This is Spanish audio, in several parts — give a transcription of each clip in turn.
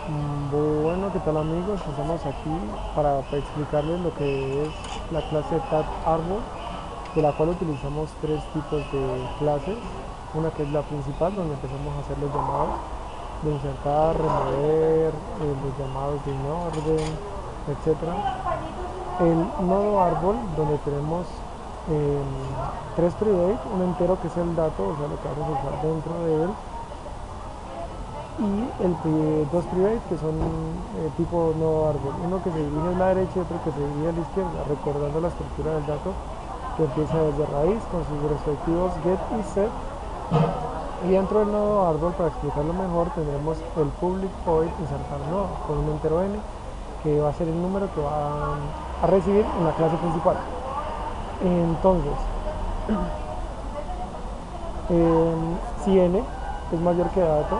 Bueno, ¿qué tal amigos? Estamos aquí para explicarles lo que es la clase Tat Árbol, de la cual utilizamos tres tipos de clases. Una que es la principal, donde empezamos a hacer los llamados de insertar, remover, los llamados de inorden, etcétera. El nodo árbol, donde tenemos eh, tres private, un entero que es el dato, o sea, lo que vamos a usar dentro de él, y dos private que son tipo nodo árbol, uno que se dirige a la derecha y otro que se dirige a la izquierda, recordando la estructura del dato que empieza desde raíz con sus respectivos get y set. Y dentro del nodo árbol, para explicarlo mejor, tendremos el public void insertar nodo con un entero n, que va a ser el número que va a recibir en la clase principal. Entonces, si n es mayor que dato,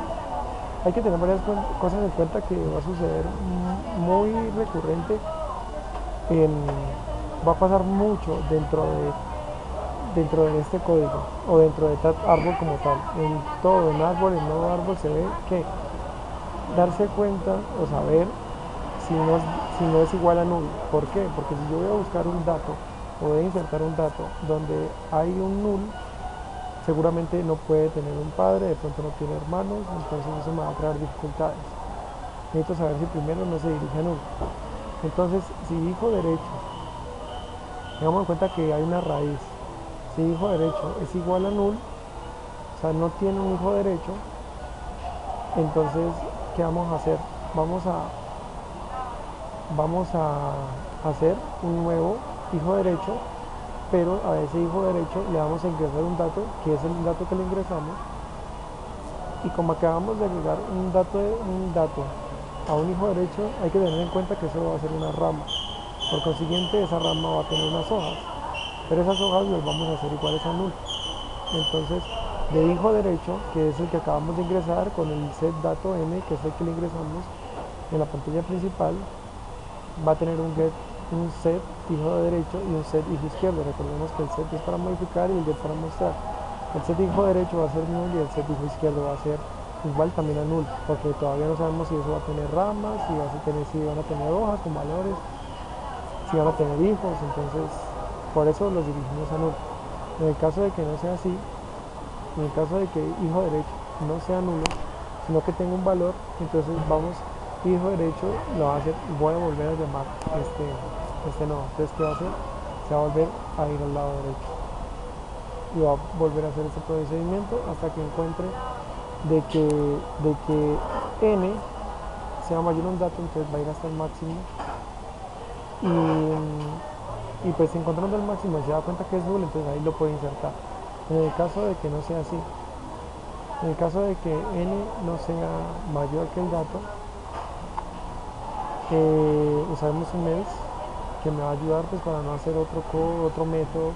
hay que tener varias cosas en cuenta que va a suceder muy recurrente, en, va a pasar mucho dentro de este código o dentro de tal árbol como tal. En todo, en árbol, en nuevo árbol se ve que darse cuenta o saber si no es igual a null. ¿Por qué? Porque si yo voy a buscar un dato o voy a insertar un dato donde hay un null, seguramente no puede tener un padre, de pronto no tiene hermanos, entonces eso me va a traer dificultades. Necesito saber si primero no se dirige a null. Entonces, si hijo derecho, tengamos en cuenta que hay una raíz. Si hijo derecho es igual a null, o sea, no tiene un hijo derecho, entonces, ¿qué vamos a hacer? Vamos a hacer un nuevo hijo derecho, pero a ese hijo derecho le vamos a ingresar un dato, que es el dato que le ingresamos, y como acabamos de agregar un dato a un hijo derecho, hay que tener en cuenta que eso va a ser una rama. Por consiguiente, esa rama va a tener unas hojas, pero esas hojas las vamos a hacer iguales a null. Entonces, de hijo derecho, que es el que acabamos de ingresar, con el set dato n, que es el que le ingresamos en la pantalla principal, va a tener un set hijo derecho y un set hijo izquierdo. Recordemos que el set es para modificar y el get para mostrar. El set hijo derecho va a ser null y el set hijo izquierdo va a ser igual también a null, porque todavía no sabemos si eso va a tener ramas, si van a tener hojas con valores, si van a tener hijos, entonces por eso los dirigimos a null. En el caso de que no sea así, en el caso de que hijo derecho no sea nulo, sino que tenga un valor, entonces vamos, hijo derecho lo va a hacer, voy a volver a llamar este nodo. Entonces, ¿qué va a hacer? Se va a volver a ir al lado derecho y va a volver a hacer ese procedimiento hasta que encuentre de que n sea mayor a un dato, entonces va a ir hasta el máximo y pues encontrando el máximo y se da cuenta que es nulo, entonces ahí lo puede insertar. En el caso de que no sea así, en el caso de que n no sea mayor que el dato, usaremos un else que me va a ayudar pues para no hacer otro método,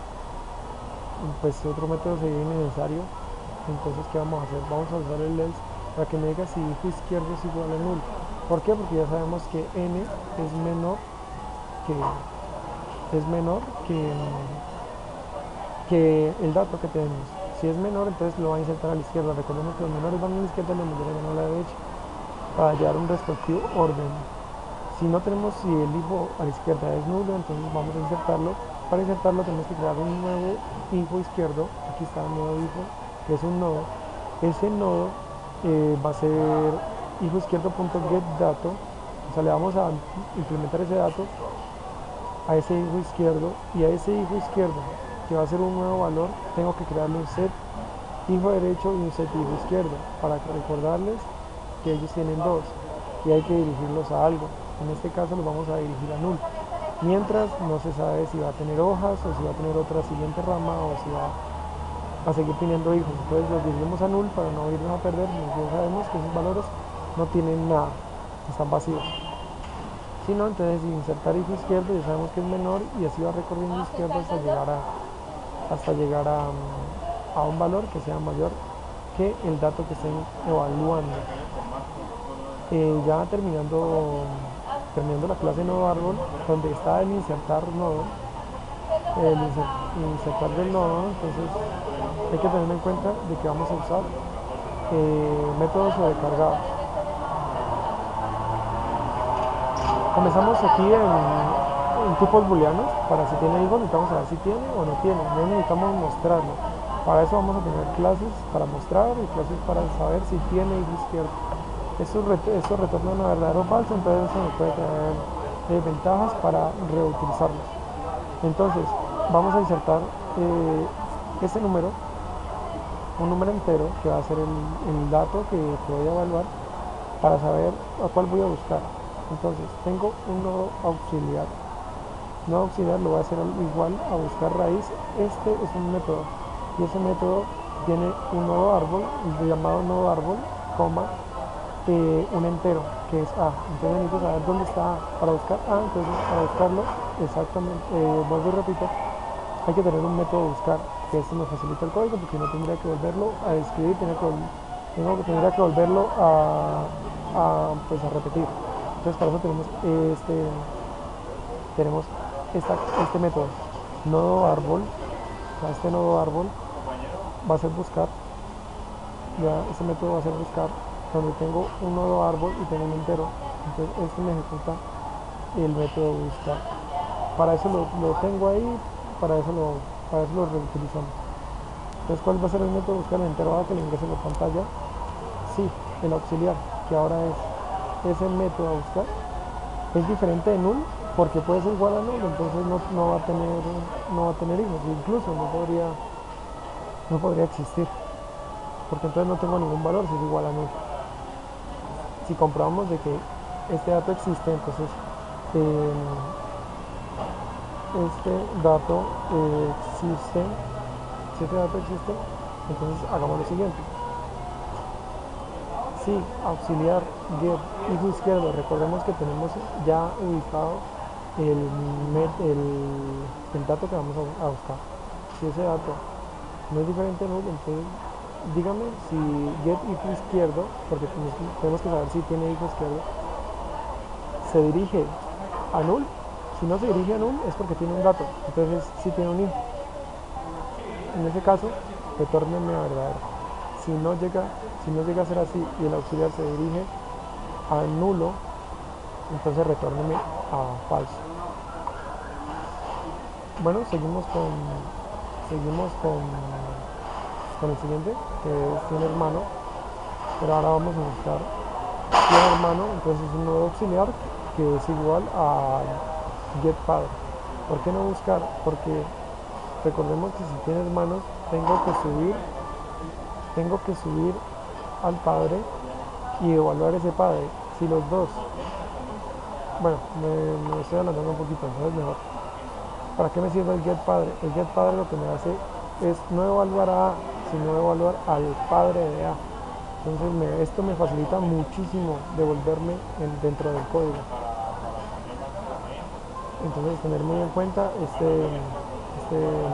pues otro método sería innecesario. Entonces, ¿qué vamos a hacer? Vamos a usar el else para que me diga si hijo izquierdo es igual a null. ¿Por qué? Porque ya sabemos que n es menor que es menor que el dato que tenemos. Si es menor, entonces lo va a insertar a la izquierda. Recordemos que los menores van a la izquierda y los mayores van a la derecha para hallar un respectivo orden. Si no tenemos, si el hijo a la izquierda es nulo, entonces vamos a insertarlo. Para insertarlo tenemos que crear un nuevo hijo izquierdo. Aquí está el nuevo hijo, que es un nodo. Ese nodo va a ser hijo izquierdo.getDato. O sea, le vamos a implementar ese dato a ese hijo izquierdo, y a ese hijo izquierdo, que va a ser un nuevo valor, tengo que crearle un set hijo derecho y un set hijo izquierdo, para recordarles que ellos tienen dos y hay que dirigirlos a algo. En este caso los vamos a dirigir a null. Mientras no se sabe si va a tener hojas o si va a tener otra siguiente rama o si va a seguir teniendo hijos. Entonces los dirigimos a null para no irnos a perder. Ya sabemos que esos valores no tienen nada, están vacíos. Si no, entonces insertar hijo izquierdo, ya sabemos que es menor, y así va recorriendo izquierdo hasta llegar a un valor que sea mayor que el dato que estén evaluando. Ya terminando la clase nodo árbol, donde está el insertar nodo, insertar del nodo, entonces hay que tener en cuenta de que vamos a usar métodos sobrecargados. Comenzamos aquí en tipos booleanos, para si tiene hijos necesitamos saber si tiene o no tiene, no necesitamos mostrarlo. Para eso vamos a tener clases para mostrar y clases para saber si tiene hijo izquierdo. Estos retornan a verdadero o falso, entonces eso nos puede traer ventajas para reutilizarlos. Entonces, vamos a insertar este número, un número entero que va a ser el dato que voy a evaluar para saber a cuál voy a buscar. Entonces, tengo un nodo auxiliar. Nodo auxiliar lo voy a hacer igual a buscar raíz. Este es un método y ese método tiene un nodo árbol, llamado nodo árbol, coma, un entero que es A. Entonces necesito saber dónde está A para buscar A. Entonces, para buscarlo, exactamente, vuelvo y repito, hay que tener un método de buscar, que esto nos facilita el código porque no tendría que volverlo a escribir, tendría que volverlo pues a repetir. Entonces para eso tenemos este método, nodo árbol. O sea, este nodo árbol va a ser buscar, ya este método va a ser buscar donde tengo un nodo árbol y tengo un entero. Entonces este me ejecuta el método buscar. Para eso lo tengo ahí, para eso lo reutilizamos. Entonces, ¿cuál va a ser el método buscar? El entero A que le ingrese en la pantalla. Sí, el auxiliar, que ahora es ese método a buscar. Es diferente de null porque puede ser igual a null, entonces no va a tener hijos, incluso no podría existir, porque entonces no tengo ningún valor si es igual a null. Si comprobamos de que este dato existe, entonces este dato existe. Si este dato existe, entonces hagamos lo siguiente. Si auxiliar get hijo izquierdo, recordemos que tenemos ya ubicado el dato que vamos a buscar. Si ese dato no es diferente a null, entonces dígame si get hijo izquierdo, porque tenemos que saber si tiene hijo izquierdo, se dirige a null. Si no se dirige a null es porque tiene un dato, entonces sí tiene un hijo. En ese caso, retórneme a verdadero. Si no llega a ser así y el auxiliar se dirige a nulo, entonces retórneme a falso. Bueno, seguimos con el siguiente, que es tiene hermano, pero ahora vamos a buscar tiene hermano, entonces es un nodo auxiliar que es igual a get padre. ¿Por qué no buscar? Porque recordemos que si tiene hermanos tengo que subir al padre y evaluar ese padre. Si los dos, bueno, me estoy adelantando un poquito, entonces mejor. ¿Para qué me sirve el get padre? El get padre lo que me hace es no evaluar a A, sino evaluar al padre de A. Entonces esto me facilita muchísimo devolverme dentro del código. Entonces tener muy en cuenta este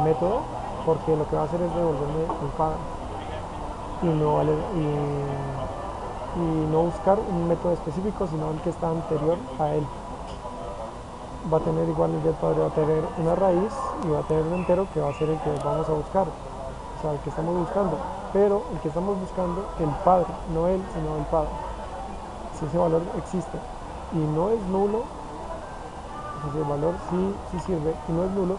método, porque lo que va a hacer es devolverme el padre y no buscar un método específico, sino el que está anterior a él. Va a tener igual el get padre, va a tener una raíz y va a tener un entero que va a ser el que vamos a buscar, o sea, el que estamos buscando, pero el que estamos buscando, el padre, no él, sino el padre. Si ese valor existe y no es nulo, si el valor sí sirve y no es nulo,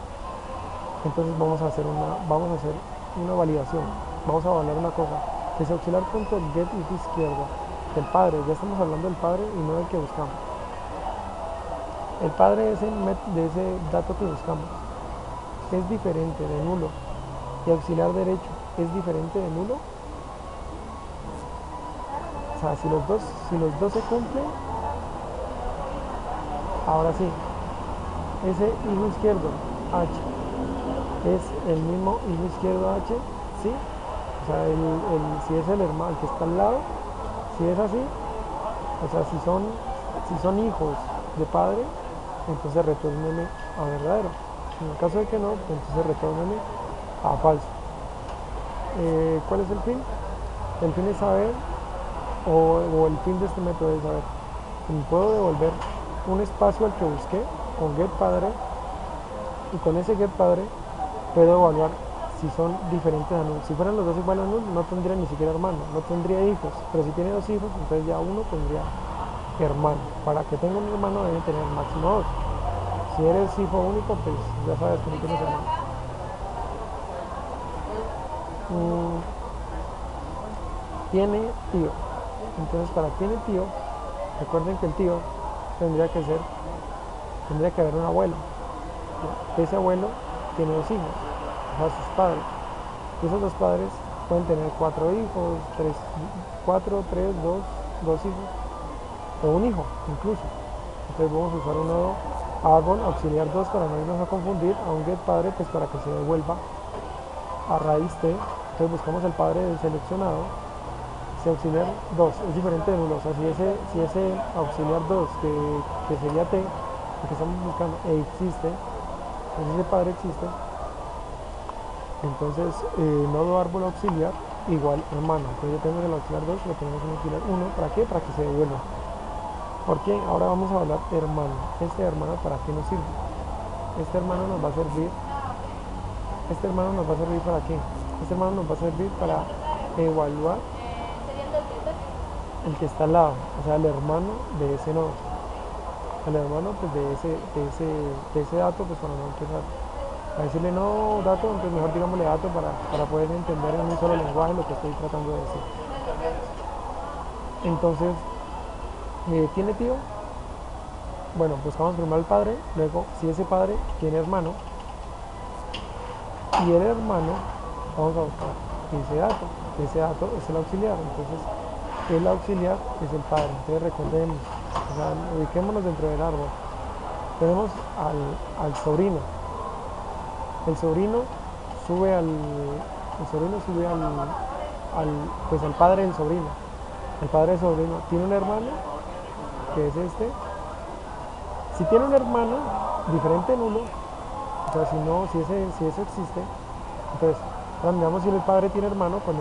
entonces vamos a hacer una validación. Vamos a evaluar una cosa, que es auxiliar punto get hijo izquierdo del padre. Ya estamos hablando del padre y no del que buscamos. El padre de ese dato que buscamos es diferente de nulo, y auxiliar derecho es diferente de nulo. O sea, si los dos se cumplen, ahora sí, ese hijo izquierdo H es el mismo hijo izquierdo H, ¿sí? O sea, si es el hermano, el que está al lado, si es así, o sea, si son hijos de padre, entonces retórneme a verdadero. En el caso de que no, entonces retórneme a falso. ¿Cuál es el fin? El fin es saber, o el fin de este método es saber, puedo devolver un espacio al que busqué con get padre, y con ese get padre puedo evaluar si son diferentes a null. Si fueran los dos iguales a null, no tendría ni siquiera hermano, no tendría hijos, pero si tiene dos hijos, entonces ya uno tendría hermano. Para que tenga un hermano debe tener máximo 2. Si eres hijo único, pues ya sabes que no tienes hermano. Tiene tío. Entonces para tiene tío, recuerden que el tío tendría que haber un abuelo. Ese abuelo tiene 2 hijos, o sea, sus padres. Y esos 2 padres pueden tener 4 hijos, 4, 3, 2 hijos, o un hijo incluso. Entonces vamos a usar un nodo árbol auxiliar 2 para no irnos a confundir, a un get padre pues para que se devuelva a raíz t. Entonces buscamos el padre del seleccionado. Si auxiliar 2 es diferente de nulo, o sea, si ese auxiliar 2 que sería t, que estamos buscando, existe, pues ese padre existe, entonces nodo árbol auxiliar igual hermano. Entonces ya tenemos el auxiliar 2, lo tenemos en auxiliar 1, ¿para qué? Para que se devuelva. ¿Por qué? Ahora vamos a hablar de hermano. Este hermano, ¿para qué nos sirve? Este hermano nos va a servir ¿para qué? Este hermano nos va a servir para evaluar el que está al lado, o sea, el hermano de ese nodo, el hermano pues de ese dato, pues para no empezar a decirle no dato, entonces mejor digámosle dato para poder entender en un solo lenguaje lo que estoy tratando de decir. Entonces, ¿tiene tío? Bueno, buscamos primero al padre, luego si ese padre tiene hermano, y el hermano, vamos a buscar ese dato es el auxiliar, entonces el auxiliar es el padre. Entonces recordemos, o sea, ubiquémonos dentro del árbol. Tenemos al sobrino. El sobrino sube al pues al padre del sobrino. El padre del sobrino tiene un hermano, que es este. Si tiene un hermano diferente de nulo, o sea, si eso existe, entonces ahora miramos si el padre tiene hermano con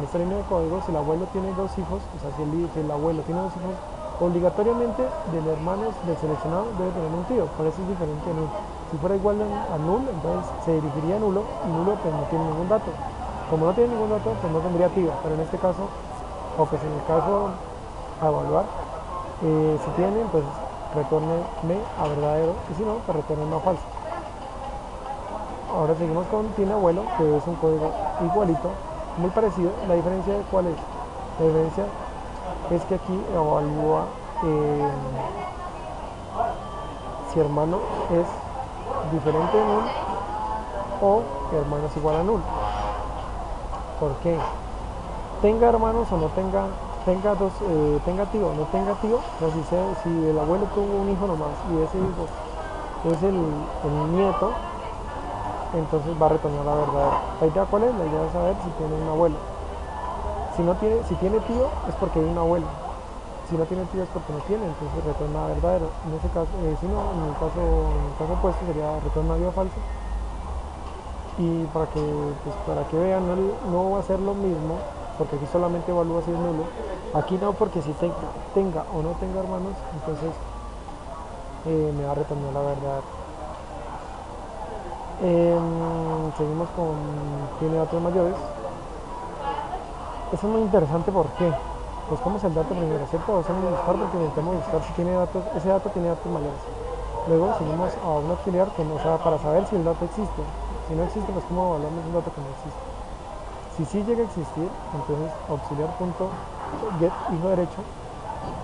esta línea de código. Si el abuelo tiene 2 hijos, o sea, si el abuelo tiene 2 hijos, obligatoriamente del hermano del seleccionado debe tener un tío. Por eso es diferente de nulo. Si fuera igual a null, entonces se dirigiría a nulo, y nulo pues no tiene ningún dato. Como no tiene ningún dato, pues no tendría tío. Pero en este caso, o pues en el caso a evaluar, si tiene, pues retorne a verdadero, y si no, pues retorne a falso. Ahora seguimos con tiene abuelo, que es un código igualito, muy parecido. La diferencia de cuál es. La diferencia es que aquí evalúa si hermano es diferente de null o hermano es igual a null. ¿Por qué? Tenga hermanos o no tenga tío o no tenga tío, o si el abuelo tuvo un hijo nomás y ese hijo es el nieto, entonces va a retornar la verdadera. ¿La idea cuál es? La idea es saber si tiene un abuelo. Si tiene tío es porque hay un abuelo. Si no tiene tío es porque no tiene, entonces retorna verdadero. En ese caso, si no, en el caso opuesto sería retorna o falso. Y para que vean, no va a ser lo mismo, porque aquí solamente evalúa si es nulo. Aquí no, porque si tenga o no tenga hermanos, entonces me va a retornar la verdad. Seguimos con tiene datos mayores. Eso es muy interesante, ¿por qué? Buscamos el dato primero, ¿cierto? Vamos a buscar porque necesitamos buscar si tiene datos, ese dato tiene datos mayores. Luego seguimos a un auxiliar que nos da para saber si el dato existe. Si no existe, pues cómo evaluamos un dato que no existe. Si sí llega a existir, entonces auxiliar.get hijo derecho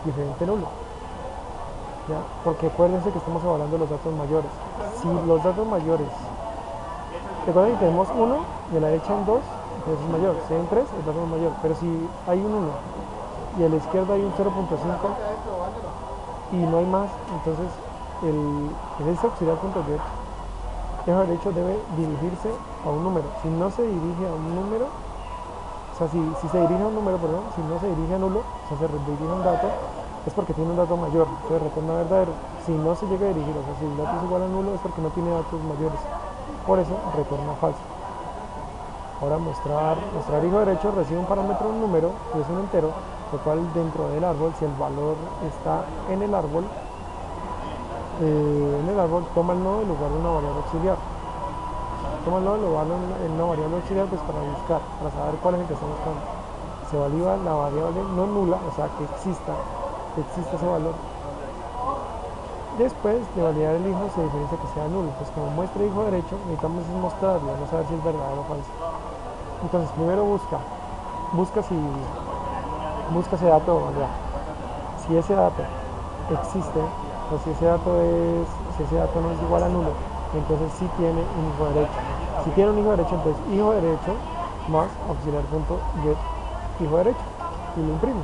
diferente nulo. ¿Ya? Porque acuérdense que estamos evaluando los datos mayores. Si los datos mayores, recuerden que tenemos 1 y a la derecha un 2, entonces es mayor. Si hay un 3, el dato es mayor. Pero si hay un 1 y a la izquierda hay un 0.5 y no hay más, entonces ese auxiliar.get hijo derecho debe dirigirse a un número. Si no se dirige a un número, o sea, si se dirige a un número, perdón, si no se dirige a nulo, o sea, se dirige a un dato, es porque tiene un dato mayor, entonces retorna verdadero. Si no se llega a dirigir, o sea, si el dato es igual a nulo, es porque no tiene datos mayores, por eso retorna falso. Ahora mostrar hijo derecho recibe un parámetro, un número, que es un entero, lo cual dentro del árbol, si el valor está en el árbol, toma el nodo en lugar de una variable auxiliar. Toma el nodo en lugar de una variable auxiliar, pues para buscar, para saber cuál es el que está buscando. Se evalúa la variable no nula, o sea, que exista existe ese valor. Después de validar el hijo se diferencia que sea nulo. Pues como muestra hijo derecho, necesitamos mostrarlo, no saber si es verdadero o falso. Entonces primero busca ese dato, ¿verdad? Si ese dato existe, o si ese dato no es igual a nulo, entonces sí tiene un hijo derecho. Si tiene un hijo derecho, entonces hijo derecho más auxiliar.get hijo derecho y lo imprime.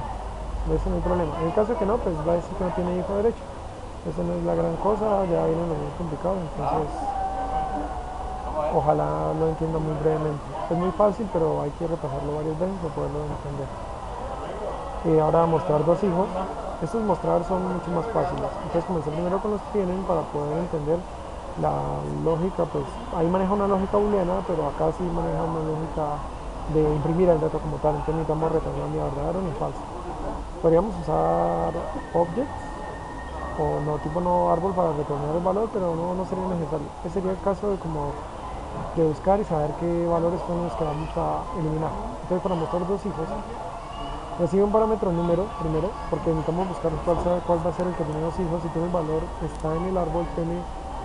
Eso no hay problema. En el caso de que no, pues va a decir que no tiene hijo derecho. Eso no es la gran cosa, ya vienen los muy complicados, entonces ojalá lo entienda muy brevemente. Es muy fácil, pero hay que repasarlo varias veces para poderlo entender. Ahora mostrar dos hijos. Estos mostrar son mucho más fáciles. Entonces comenzar primero con los que tienen para poder entender la lógica. Pues ahí maneja una lógica booleana, pero acá sí maneja una lógica de imprimir el dato como tal. Entonces necesitamos retornar ni verdadero ni falso. Podríamos usar objects o no, tipo no árbol para retornar el valor, pero no sería necesario. Ese sería el caso de como de buscar y saber qué valores son los que vamos a eliminar. Entonces para mostrar dos hijos, recibe un parámetro número primero, porque necesitamos buscar cuál va a ser el que tiene dos hijos. Si tiene el valor, está en el árbol,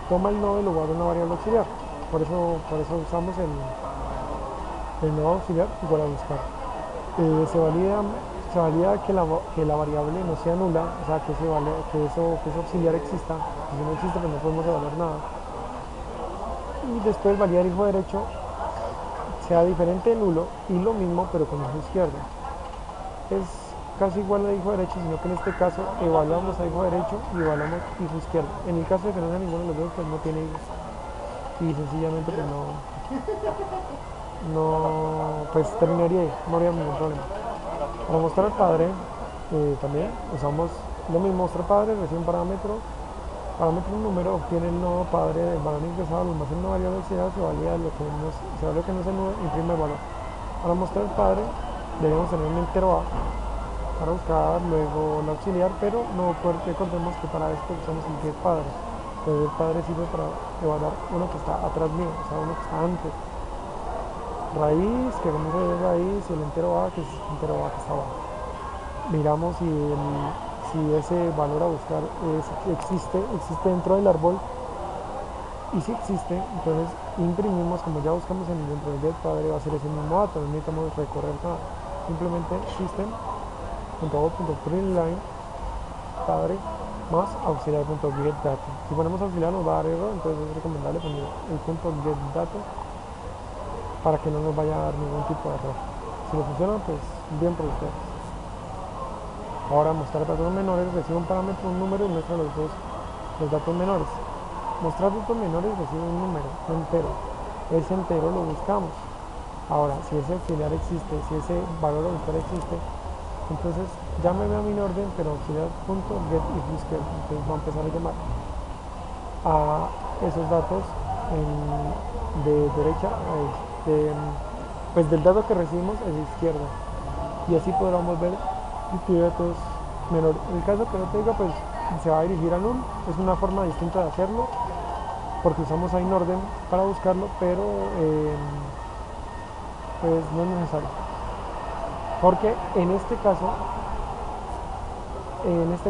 toma el nodo y lo guarda en una variable auxiliar. Por eso usamos el nodo auxiliar igual a buscar. Se valida que la variable no sea nula, o sea que ese auxiliar exista. Si no existe, pues no podemos evaluar nada. Y después validar hijo derecho sea diferente de nulo y lo mismo pero con hijo izquierdo. Es casi igual a hijo derecho, sino que en este caso evaluamos a hijo derecho y evaluamos hijo izquierdo. En el caso de que no sea ninguno de los dos, pues no tiene hijos. Y sencillamente pues pues terminaría ahí, no habría ningún problema. Para mostrar al padre, también usamos lo mismo, mostrar padre, recibe un parámetro un número, obtiene el nodo padre del valor ingresado, lo almacena una variable auxiliar, se valida lo que no es el nudo, imprime el valor. Para mostrar el padre, debemos tener un entero A para buscar luego la auxiliar, pero no recordemos que para esto usamos el get padre. Entonces el padre sirve para evaluar uno que está atrás mío, o sea, uno que está antes. Raíz, que comienza de raíz, y el entero A, que es el entero A que está abajo. Miramos si ese valor a buscar existe dentro del árbol, y si existe, entonces imprimimos, como ya buscamos dentro del get padre, va a ser ese mismo dato, no necesitamos recorrer nada, simplemente system.out.println padre más auxiliar.getDato. Si ponemos auxiliar nos va a dar error, entonces es recomendable poner el punto getDato para que no nos vaya a dar ningún tipo de error. Si no funciona, pues bien por ustedes. Ahora mostrar datos menores, recibe un parámetro, un número y muestra los datos menores. Mostrar datos menores recibe un número, un entero. Ese entero lo buscamos. Ahora, si ese auxiliar existe, si ese valor a buscar existe, entonces llámeme a mi orden, pero auxiliar.get y izquierdo. Entonces va a empezar a llamar a esos datos de derecha, pues del dato que recibimos es de izquierda. Y así podremos ver datos menores. En el caso que no tenga, pues se va a dirigir a null. Es una forma distinta de hacerlo, porque usamos ahí orden para buscarlo, pero pues no es necesario, porque en este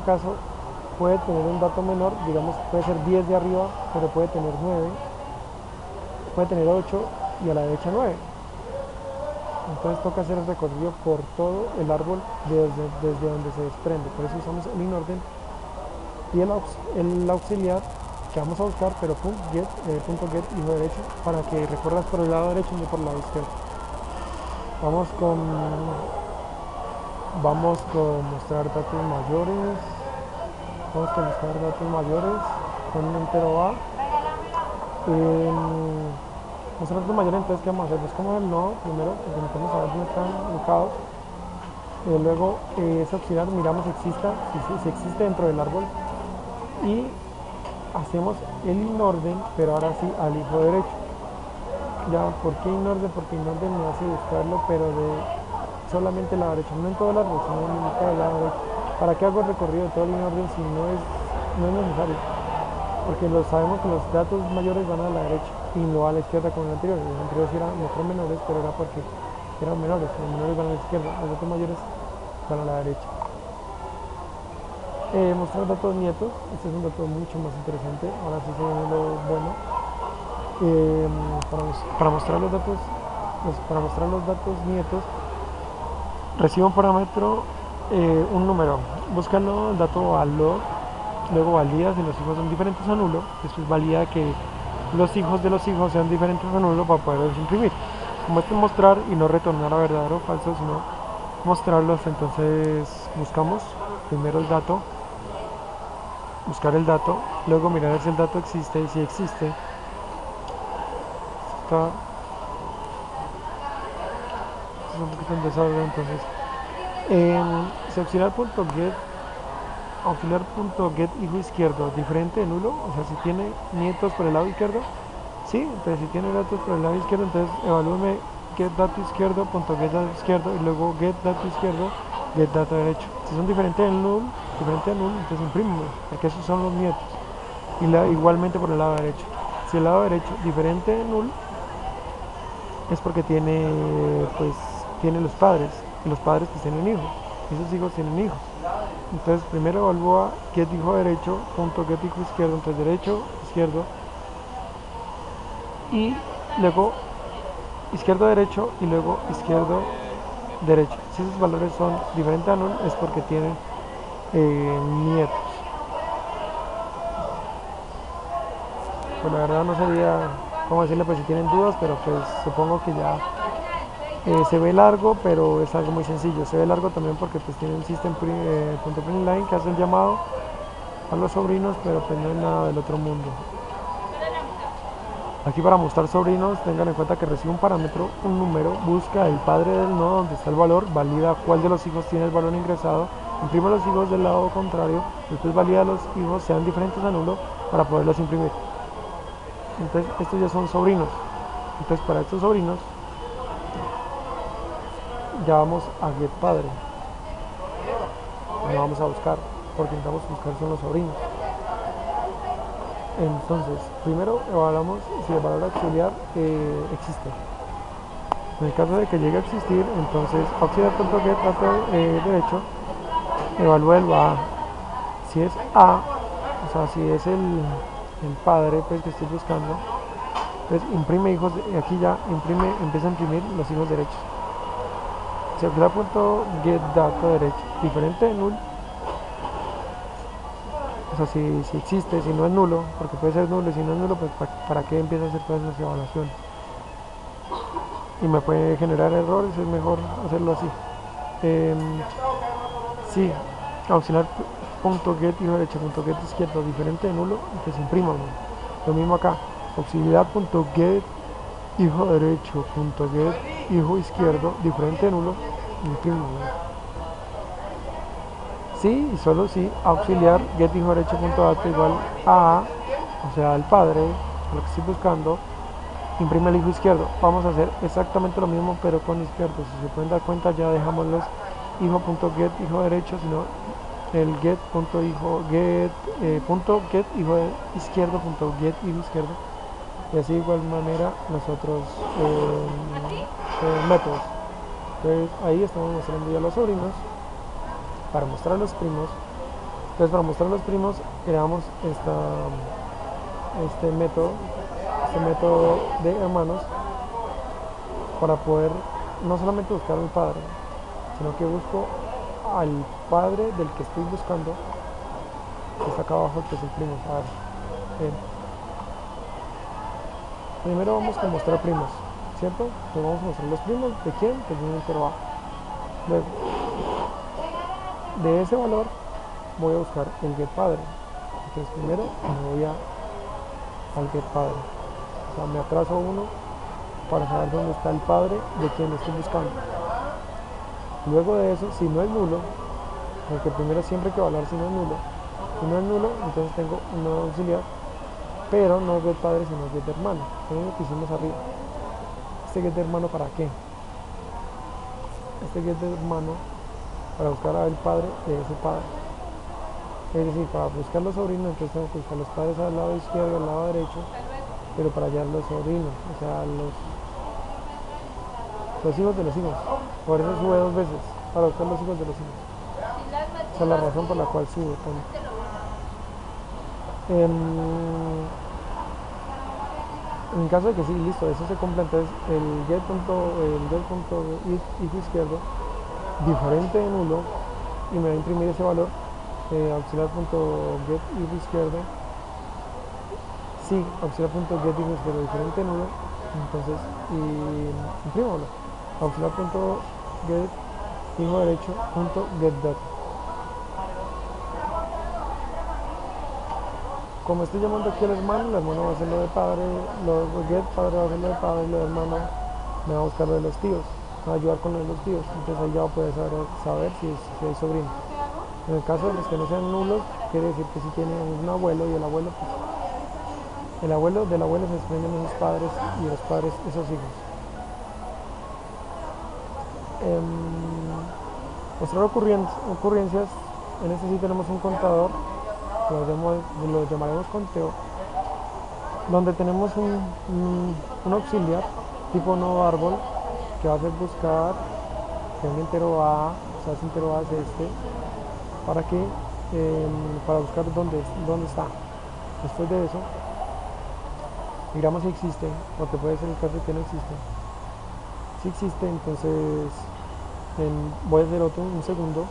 caso puede tener un dato menor, digamos puede ser 10 de arriba, pero puede tener 9, puede tener 8 y a la derecha 9. Entonces toca hacer el recorrido por todo el árbol desde donde se desprende. Por eso usamos el inorden y el auxiliar que vamos a buscar, pero .get hijo derecho, para que recorras por el lado derecho y no por el lado izquierdo. Vamos con mostrar datos mayores. Vamos a buscar datos mayores con un entero A. Mostrar datos mayores, entonces ¿qué vamos a hacer? Buscamos el nodo primero, porque necesitamos saber dónde están ubicados. Luego ese auxiliar miramos si existe dentro del árbol, y hacemos el inorden, pero ahora sí al hijo derecho. Ya, ¿por qué inorden? Porque inorden me hace buscarlo, pero de solamente la derecha, no en todo el árbol, sino en la mitad de la derecha. ¿Para qué hago el recorrido de todo el inorden si no es necesario? Porque sabemos que los datos mayores van a la derecha y no a la izquierda como el anterior. El anterior sí eran menores, pero era porque eran menores. Los menores van a la izquierda, los datos mayores van a la derecha. Mostrar datos nietos, este es un dato mucho más interesante, ahora sí se viene lo bueno. Eh, para mostrar los datos, para mostrar los datos nietos, recibe un parámetro, un número, búscalo el dato valor, luego valida si los hijos son diferentes a nulo, después valida que los hijos de los hijos sean diferentes a nulo para poderlos imprimir. Como este es mostrar y no retornar a verdadero o falso, sino mostrarlos, entonces buscamos primero el dato, buscar el dato, luego mirar si el dato existe y si existe, está es un poquito en desorden, entonces si auxiliar.get hijo izquierdo diferente de nulo, o sea si tiene nietos por el lado izquierdo, sí, entonces si tiene datos por el lado izquierdo, entonces evalúeme get dato izquierdo punto get dato izquierdo y luego get dato izquierdo get dato derecho. Si son diferentes del null, entonces imprimimos, porque esos son los nietos. Y igualmente por el lado derecho. Si el lado derecho diferente de null es porque tiene los padres, y los padres pues tienen hijos, y esos hijos tienen hijos. Entonces primero evalúa get hijo derecho punto get hijo izquierdo, entonces derecho, izquierdo, y luego izquierdo derecho y luego izquierdo derecho. Si esos valores son diferentes a null es porque tienen nietos. Pues la verdad no sabía cómo decirle, pues si tienen dudas, pero pues supongo que ya se ve largo, pero es algo muy sencillo. Se ve largo también porque pues tiene un system.println que hace el llamado a los sobrinos, pero pues no es nada del otro mundo. Aquí para mostrar sobrinos, tengan en cuenta que recibe un parámetro, un número, busca el padre del nodo donde está el valor, valida cuál de los hijos tiene el valor ingresado, imprime los hijos del lado contrario, después valida los hijos sean diferentes a nulo para poderlos imprimir. Entonces estos ya son sobrinos. Entonces para estos sobrinos ya vamos a get padre. No vamos a buscar, porque necesitamos buscar son los sobrinos. Entonces, primero evaluamos si el valor auxiliar existe. En el caso de que llegue a existir, entonces auxiliar.get dato derecho evalúa el A. Si es A, o sea, si es el padre pues, que estoy buscando, entonces imprime hijos, aquí ya empieza a imprimir los hijos derechos. Si auxiliar.get dato derecho diferente de null, o sea, si existe, si no es nulo, porque puede ser nulo, y si no es nulo, pues para qué empieza a hacer todas esas evaluaciones. Y me puede generar errores, es mejor hacerlo así. Sí, auxiliar.get hijo derecho.get izquierdo diferente de nulo, entonces imprimamos. Lo mismo acá, auxiliar.get hijo derecho.get hijo izquierdo diferente de nulo, imprimamos. Sí y solo si auxiliar get hijo derecho.dato igual a, o sea, el padre, lo que estoy buscando, imprime el hijo izquierdo. Vamos a hacer exactamente lo mismo pero con izquierdo. Si se pueden dar cuenta, ya dejamos los hijo.get hijo derecho, sino el get hijo izquierdo.get hijo izquierdo, y así de igual manera nosotros métodos. Entonces ahí estamos mostrando ya los sobrinos. Para mostrar los primos, entonces para mostrar los primos creamos este método de hermanos para poder no solamente buscar al padre, sino que busco al padre del que estoy buscando, que está acá abajo, que es el primo. A ver, primero vamos a mostrar primos, ¿cierto? Entonces vamos a mostrar los primos de quién, del mismo entero A. Luego de ese valor voy a buscar el get padre. Entonces primero me voy al get padre, o sea, me atraso uno para saber dónde está el padre de quien estoy buscando. Luego de eso, si no es nulo, porque primero siempre hay que evaluar si no es nulo. Si no es nulo, entonces tengo un nodo auxiliar, pero no get padre sino get hermano. Es lo que hicimos arriba. ¿Este get hermano para qué? Este get hermano para buscar al padre de ese padre. Es decir, para buscar los sobrinos, entonces tengo que buscar los padres al lado izquierdo y al lado derecho, pero para hallar los sobrinos, o sea, los hijos de los hijos. Por eso sube dos veces, para buscar los hijos de los hijos. Esa es la razón por la cual sube tanto. En caso de que sí, listo, eso se cumpla, entonces el get.if izquierdo diferente de nulo y me va a imprimir ese valor auxiliar.getIf izquierdo sí, auxiliar.getIf izquierdo diferente de nulo, entonces imprímalo auxiliar.get hijo derecho punto getData. Como estoy llamando aquí al hermano, el hermano va a hacer lo de padre, lo get padre va a hacer lo de padre, lo de hermano me va a buscar lo de los tíos, me va a ayudar con lo de los tíos, entonces ahí ya puede saber si hay sobrino. En el caso de los que no sean nulos, quiere decir que si tiene un abuelo y el abuelo, pues el abuelo del abuelo se desprenden esos padres y los padres esos hijos. Mostrar ocurrencias, en este sí tenemos un contador, lo llamaremos conteo, donde tenemos un auxiliar tipo nodo árbol que va a hacer buscar que un entero A, o sea, ese entero A es este, para que para buscar dónde está. Después de eso miramos si existe, porque puede ser el caso de que no existe. Si existe, entonces voy a hacer un segundo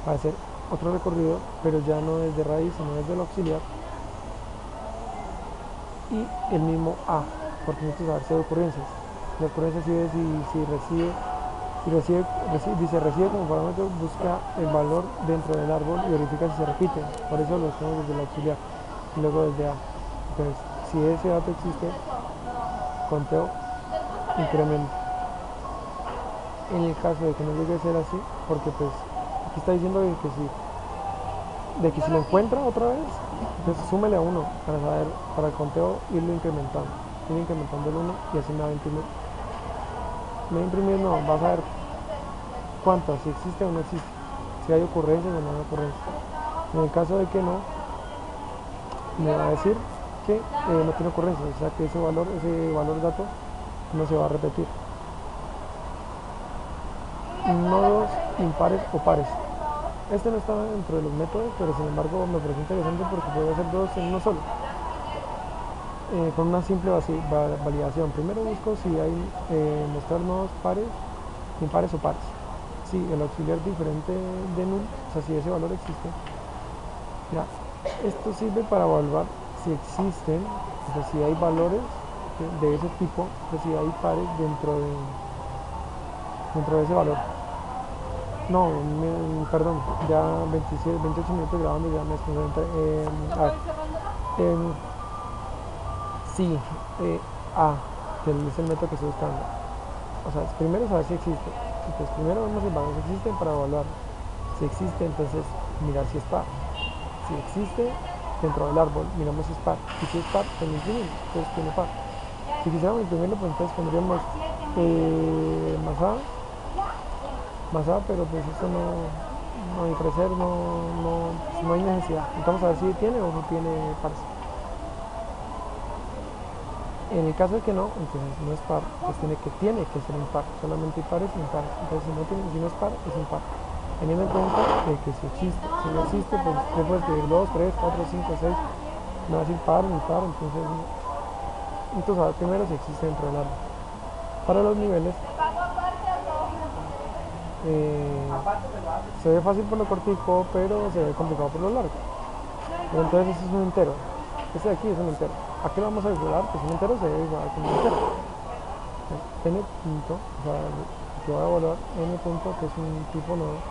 para hacer otro recorrido, pero ya no desde raíz, sino desde el auxiliar y el mismo A, porque necesito saber si hay ocurrencias. La ocurrencia si recibe como parámetro, busca el valor dentro del árbol y verifica si se repite, por eso lo hacemos desde el auxiliar y luego desde A. Entonces, si ese dato existe, conteo incremento. En el caso de que no llegue a ser así, porque pues aquí está diciendo de que si lo encuentra otra vez, entonces súmele a 1 para saber, para el conteo ir incrementando el 1 y así me va a imprimir. Me va a imprimir, no, vas a ver cuántas, si existe o no existe, si hay ocurrencias o no hay ocurrencias. En el caso de que no, me va a decir que no tiene ocurrencias, o sea que ese valor dato no se va a repetir. Nodos impares o pares. Este no está dentro de los métodos, pero sin embargo me parece interesante porque puedo hacer dos en uno solo. Con una simple validación. Primero busco si hay mostrar nodos pares, impares o pares. Si el auxiliar diferente de null, o sea, si ese valor existe. Ya, esto sirve para evaluar si existen, o sea, si hay valores de ese tipo, o sea, si hay pares dentro de ese valor. No, perdón, ya 28 minutos grabando, ya me desconcentré. Sí, A, que es el método que estoy buscando. O sea, primero saber si existe. Entonces, primero vemos si valores existen para evaluar. Si existe, entonces mirar si es par. Si existe, dentro del árbol, miramos si es par. Y si es par, pues lo imprimimos. Entonces tiene par. Si quisiéramos imprimirlo, pues entonces pondríamos más A, pero pues esto no hay crecer, no hay necesidad. Vamos a ver si tiene o no tiene pares. En el caso de que no, entonces no es par, pues tiene que ser impar, solamente hay pares y impares. Entonces si no es par, es impar. Teniendo en cuenta que si existe, si no existe, pues yo puedo escribir 2, 3, 4, 5, 6, no va a decir par, impar, entonces a ver primero si existe dentro del árbol. Para los niveles, se ve fácil por lo cortico, pero se ve complicado por lo largo. Pero entonces eso es un entero. Este de aquí es un entero. Aquí lo vamos a calcular, pues un entero se ve igual que un entero. N punto, o sea, yo voy a evaluar n punto, que es un tipo nodo,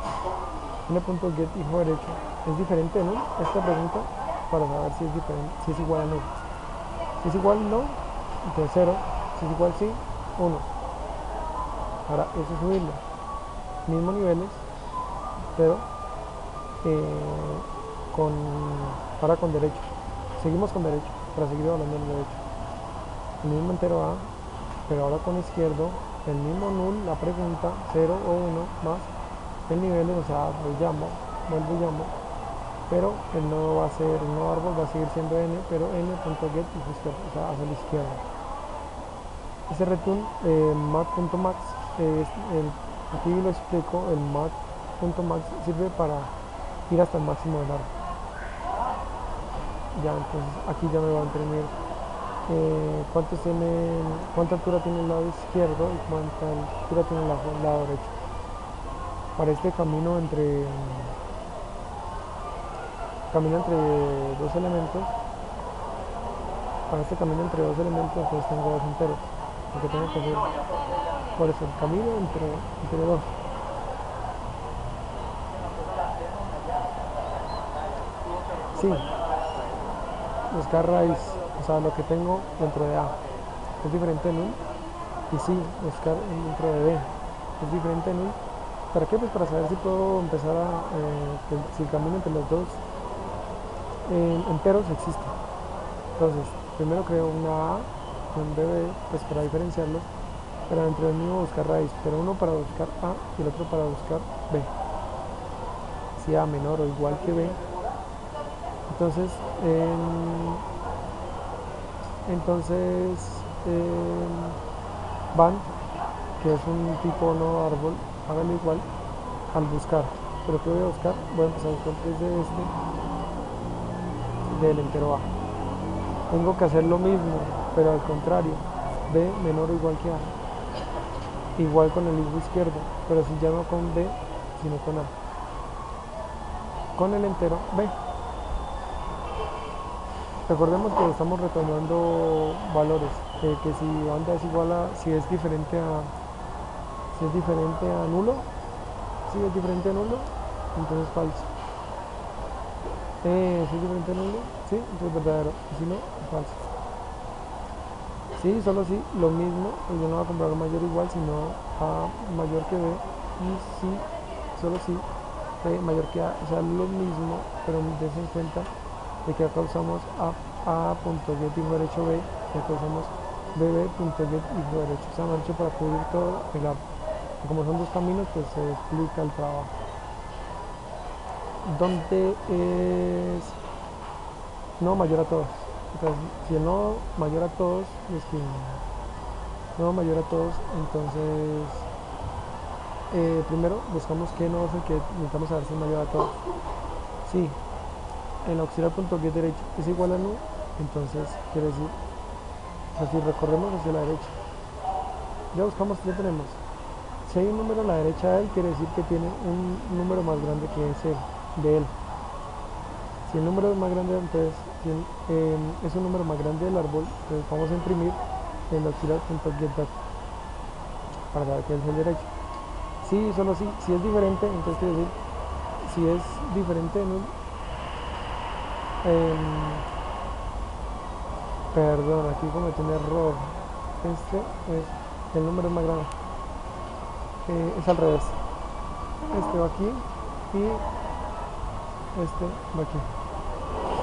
n punto get hijo derecho. ¿Es diferente de null? Esta pregunta para saber si es diferente, si es igual a null. Si es igual no, entonces 0. Si es igual sí, 1. Ahora eso es subirlo. Mismos niveles, pero ahora con derecho. Seguimos con derecho, para seguir evaluando el derecho. El mismo entero A, pero ahora con izquierdo, el mismo null, la pregunta, 0 o 1 más el nivel, o sea, vuelvo y llamo, pero el nodo árbol va a seguir siendo n, pero n.get izquierdo, o sea, hacia la izquierda. Ese return mat.max, aquí lo explico, el mat.max sirve para ir hasta el máximo del árbol. Ya, entonces aquí ya me va a imprimir cuánta altura tiene el lado izquierdo y cuánta altura tiene el lado derecho. Para este camino entre dos elementos, para este camino entre dos elementos, entonces tengo dos enteros, porque tengo que hacer, por eso, el camino entre dos. Sí, buscar raíz, o sea, lo que tengo dentro de A es diferente de null, y sí, buscar dentro de B es diferente de null. ¿Para qué? Pues para saber si puedo empezar si el camino entre los dos enteros existe. Entonces, primero creo una A y un BB, pues para diferenciarlos, pero entre el mismo buscar raíz, pero uno para buscar A y el otro para buscar B. Si A menor o igual que B, entonces van, que es un tipo no árbol, háganlo igual al buscar. Pero ¿qué voy a buscar? Voy a empezar a buscar desde del entero A. Tengo que hacer lo mismo, pero al contrario, B menor o igual que A. Igual con el hijo izquierdo, pero si ya no con B, sino con A. Con el entero B. Recordemos que estamos retomando valores, que si banda es igual a, si es diferente a nulo, si es diferente a nulo, entonces falso. Si es diferente a nulo, sí, entonces verdadero, y si no, falso. Sí, solo si, lo mismo, pues yo no voy a comprar mayor o igual, sino A mayor que B, y sí, solo si B mayor que A, o sea, lo mismo, pero dense en cuenta de que acá usamos A.get hijo derecho B, y acá usamos BB.get hijo derecho, o sea, me han hecho para cubrir todo el A. Como son dos caminos, pues se explica el trabajo. ¿Dónde es no mayor a todos? Entonces, si el nodo mayor a todos, nodo mayor a todos, entonces primero buscamos qué nodo es el que necesitamos saber si es mayor a todos. Si el auxiliar.get derecho es igual a null, entonces quiere decir, o sea, si recorremos hacia la derecha, ya buscamos, ya tenemos. Si hay un número a la derecha de él, quiere decir que tiene un número más grande que es de él. Si el número es más grande, entonces si es un número más grande del árbol, entonces vamos a imprimir el auxiliar.getData para saber que es el derecho. Sí, solo si es diferente, entonces quiere decir, si es diferente de null, perdón, aquí cometí un error. Este es el número más grande. Es al revés. Este va aquí y este va aquí.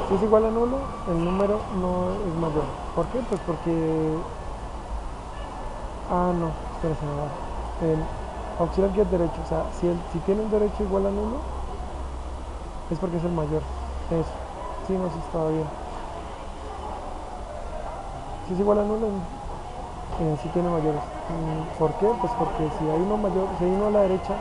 Si es igual a nulo, el número no es mayor. ¿Por qué? Pues porque... Ah, no, espera, se me va. El auxiliar get derecho, o sea, si tiene un derecho igual a nulo, es porque es el mayor. Eso. Sí, no, sí estaba bien. Si es igual a nulo, sí tiene mayores. ¿Por qué? Pues porque si hay uno mayor, si hay uno a la derecha,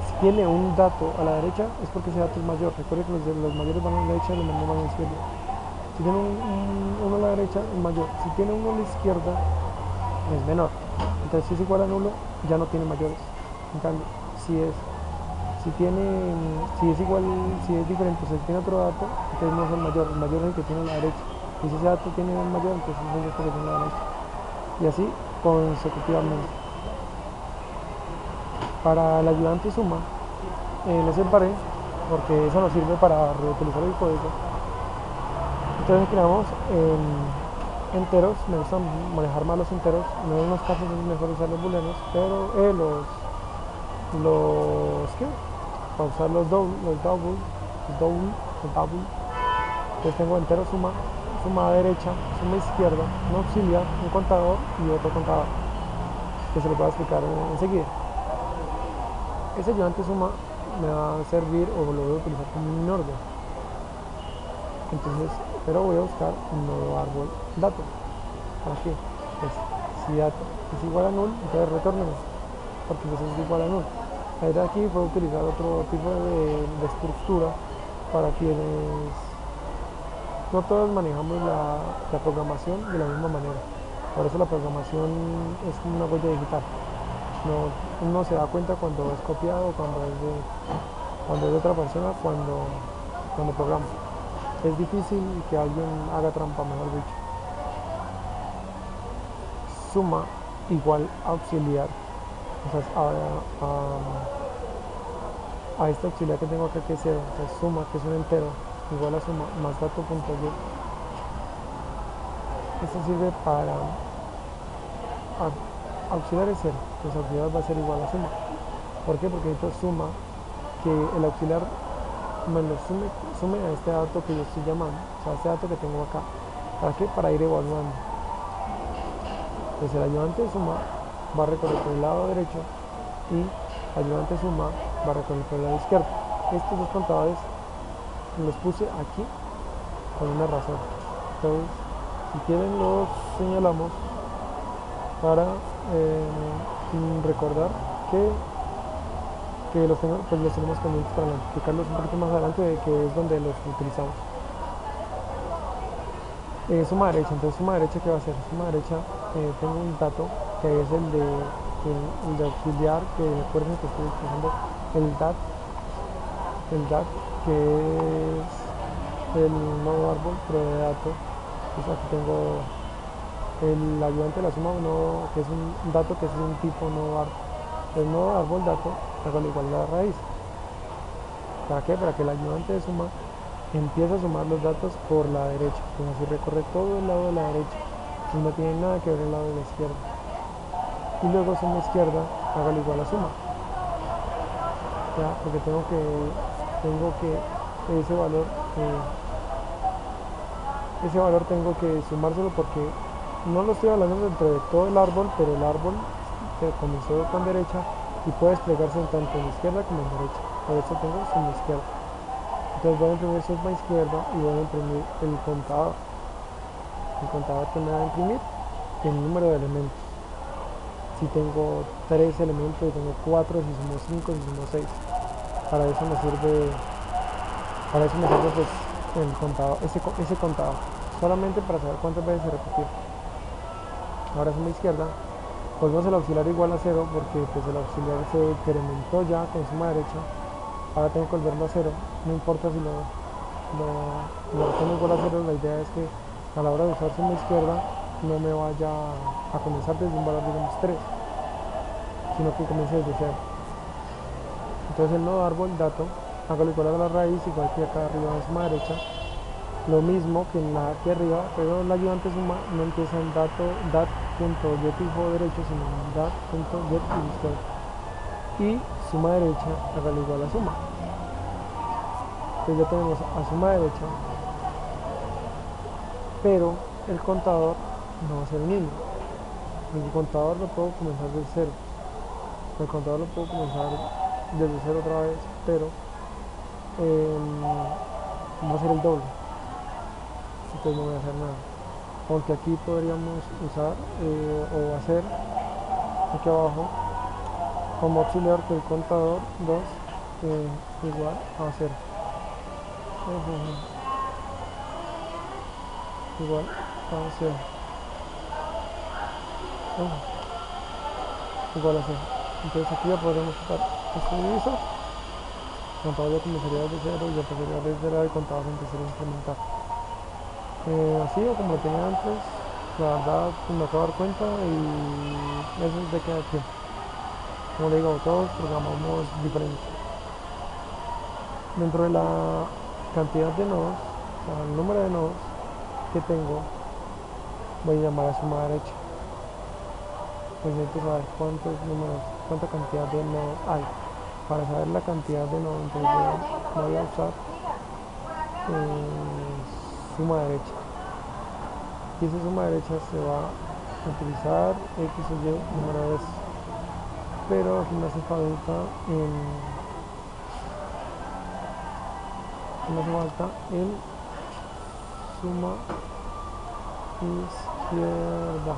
si tiene un dato a la derecha, es porque ese dato es mayor. Recuerde que los mayores van a la derecha y los menores van a la izquierda. Si tiene uno a la derecha, es mayor. Si tiene uno a la izquierda, es menor. Entonces, si es igual a nulo, ya no tiene mayores. En cambio, si es igual, si es diferente, o sea, si tiene otro dato, entonces no es el mayor es el que tiene a la derecha. Y si ese dato tiene un mayor, entonces es el que tiene a la derecha. Y así consecutivamente. Para el ayudante suma, lo separé porque eso nos sirve para reutilizar el código. Entonces creamos enteros. Me gusta manejar más los enteros. En algunos casos es mejor usar los booleanos, pero ¿qué? Para usar los double. Entonces tengo entero suma a derecha, suma a izquierda, un auxiliar, un contador y otro contador, que se lo voy a explicar enseguida. Ese ayudante suma me va a servir, o lo voy a utilizar como un orden. Entonces, pero voy a buscar un nuevo árbol dato. ¿Para qué? Pues si dato es igual a null, entonces retornemos, porque pues es igual a null. La idea aquí fue utilizar otro tipo de estructura para quienes no todos manejamos la programación de la misma manera. Por eso la programación es como una huella digital. No, uno se da cuenta cuando es copiado, cuando es de otra persona, cuando programa. Es difícil que alguien haga trampa, mejor dicho. Suma igual auxiliar. Entonces, a este auxiliar que tengo acá que es 0, entonces suma, que es un entero, igual a suma más dato.get. Esto sirve para auxiliar es 0, entonces auxiliar va a ser igual a suma. ¿Por qué? Porque necesito suma, que el auxiliar me lo sume a este dato que yo estoy llamando, o sea, este dato que tengo acá. ¿Para qué? Para ir evaluando. Entonces el ayudante de suma va a recorrer por el lado derecho y el ayudante de suma va a recorrer por el lado izquierdo. Estos dos contadores los puse aquí con una razón. Entonces, si quieren los señalamos para recordar que los tenemos pendientes para explicarlos un poquito más adelante, que es donde los utilizamos. Suma derecha, entonces suma derecha, ¿qué va a hacer? Suma derecha, tengo un dato que es el de auxiliar, que recuerden que estoy utilizando el DAT, que es el nodo árbol, pero de dato. Entonces aquí tengo el ayudante de la suma, que es un dato que es un tipo nodo árbol. El nodo árbol dato hago igual a la raíz. ¿Para qué? Para que el ayudante de suma empieza a sumar los datos por la derecha, como si recorre todo el lado de la derecha, y no tiene nada que ver el lado de la izquierda. Y luego suma izquierda, hágalo igual a suma. ¿Ya? Porque tengo que ese valor tengo que sumárselo porque no lo estoy hablando dentro de todo el árbol, pero el árbol comenzó con derecha y puede desplegarse tanto en izquierda como en derecha. Por eso tengo suma izquierda. Entonces voy a imprimir suma izquierda y voy a imprimir el contador que me va a imprimir el número de elementos. Si tengo 3 elementos, si tengo 4, si sumo 5, si sumo 6. Para eso me sirve pues el contador, ese contador, solamente para saber cuántas veces se repitió. Ahora suma izquierda, volvemos el auxiliar igual a 0 porque pues el auxiliar se incrementó ya con suma derecha. Ahora tengo que volverlo a 0, no importa si lo pongo igual a 0, la idea es que a la hora de usar suma izquierda no me vaya a comenzar desde un valor, digamos 3, sino que comience desde 0. Entonces el nodo árbol dato, hágalo igual a la raíz, igual que acá arriba en suma derecha, lo mismo que en la aquí arriba, pero el ayudante suma no empieza en dat.get hijo derecho, sino en dat.get izquierdo. Y suma derecha, hágalo igual a suma. Entonces ya tenemos a suma derecha, pero el contador no va a ser el mismo. El contador lo puedo comenzar desde 0. El contador lo puedo comenzar desde 0 otra vez, pero va a ser el doble. Entonces no voy a hacer nada. Aunque aquí podríamos usar o hacer aquí abajo como auxiliar que el contador 2 igual a 0. Igual a 0. Igual a 0. Entonces aquí ya podremos quitar este divisor. El contador ya comenzaría desde 0 y ya pasaría desde el contador a empezar a incrementar. Así o como lo tenía antes, la verdad me acabo de dar cuenta y eso es de cada quien. Como le digo, todos programamos diferente. Dentro de la cantidad de nodos, o sea, el número de nodos que tengo, voy a llamar a suma derecha. Pues necesito saber cuánta cantidad de nodos hay. Para saber la cantidad de nodos, entonces voy a usar suma derecha. Y esa suma derecha se va a utilizar X o Y número de veces. Pero aquí me hace falta en suma izquierda.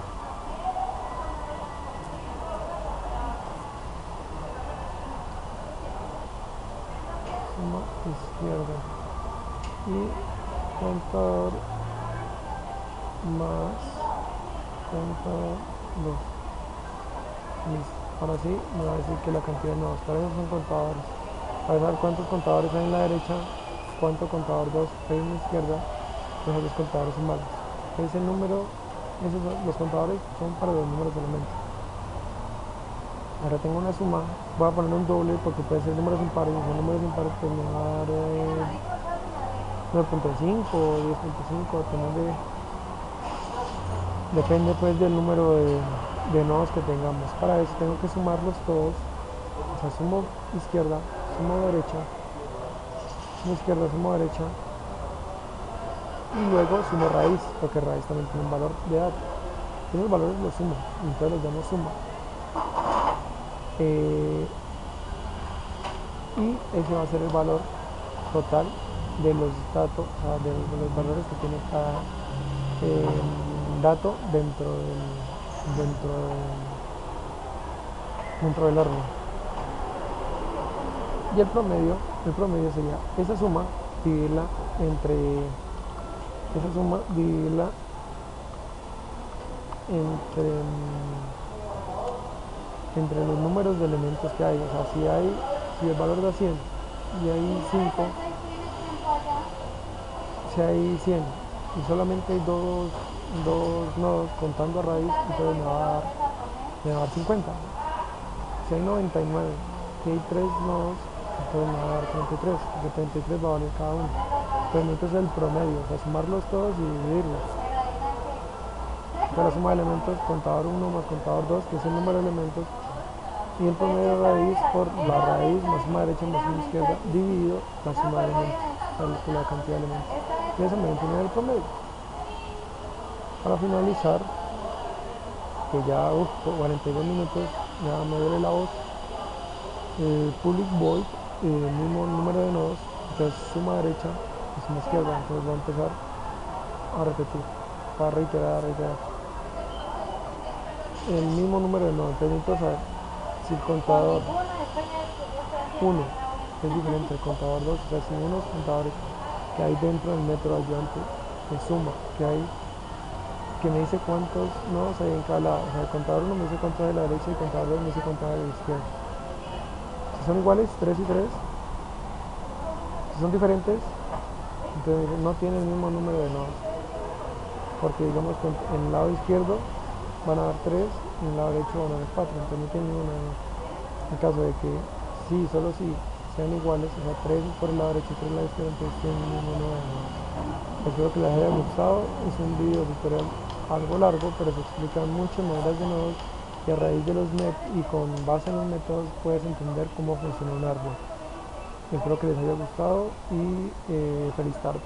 suma izquierda y contador más contador 2. Listo. Ahora sí me va a decir que la cantidad de nodos. Para eso son contadores. Para saber cuántos contadores hay en la derecha, cuánto contador 2 hay en la izquierda, esos los contadores sumados. Es el número, los contadores son para los números de elementos. Ahora tengo una suma, voy a poner un doble porque puede ser números impares, y si son números impares pues me va a dar 9.5 o 10.5, depende pues del número de nodos que tengamos. Para eso tengo que sumarlos todos, o sea, sumo izquierda, sumo derecha, sumo izquierda, sumo derecha, y luego sumo raíz, porque raíz también tiene un valor de dato. Esos valores los sumo, y entonces los llamo suma. Y ese va a ser el valor total de los datos, o sea, de los valores que tiene cada dato dentro del árbol. Y el promedio sería esa suma dividirla entre entre los números de elementos que hay. O sea, si el valor da 100 y hay 5, si hay 100 y solamente hay dos nodos contando a raíz, entonces me va a dar 50. Si hay 99 y hay 3 nodos, entonces me va a dar 33, porque 33 va a valer cada uno. Entonces es el promedio, o sea, sumarlos todos y dividirlos. Entonces la suma de elementos, contador 1 más contador 2, que es el número de elementos, y el promedio de raíz por la raíz más suma derecha más suma izquierda dividido la suma de elementos, la cantidad de elementos. Y eso me va a imprimir el promedio. Para finalizar, que ya 42 minutos, ya me duele la voz, public void, el mismo número de nodos, entonces suma derecha y suma izquierda. Entonces voy a empezar a repetir, para reiterar. El mismo número de nodos, entonces necesito saber si el contador 1 es diferente al contador 2, o sea, si unos contadores que hay dentro del método ayudante de suma, que me dice cuántos nodos hay en cada lado. O sea, el contador 1 me dice cuántos hay de la derecha y el contador 2 me dice cuántos hay de la izquierda. Si son iguales, 3 y 3, si son diferentes, entonces no tienen el mismo número de nodos. Porque digamos que en el lado izquierdo van a dar 3 y en el lado derecho van a dar 4, entonces no tienen ninguna. En caso de que sí, solo si sean iguales, o sea, 3 por el lado derecho y 3 por el lado izquierdo, entonces tienen el mismo número de nodos. Espero que les haya gustado. Es un video tutorial algo largo, pero se explican muchas maneras de nodos y a raíz de los y con base en los métodos puedes entender cómo funciona un árbol. Espero que les haya gustado y feliz tarde.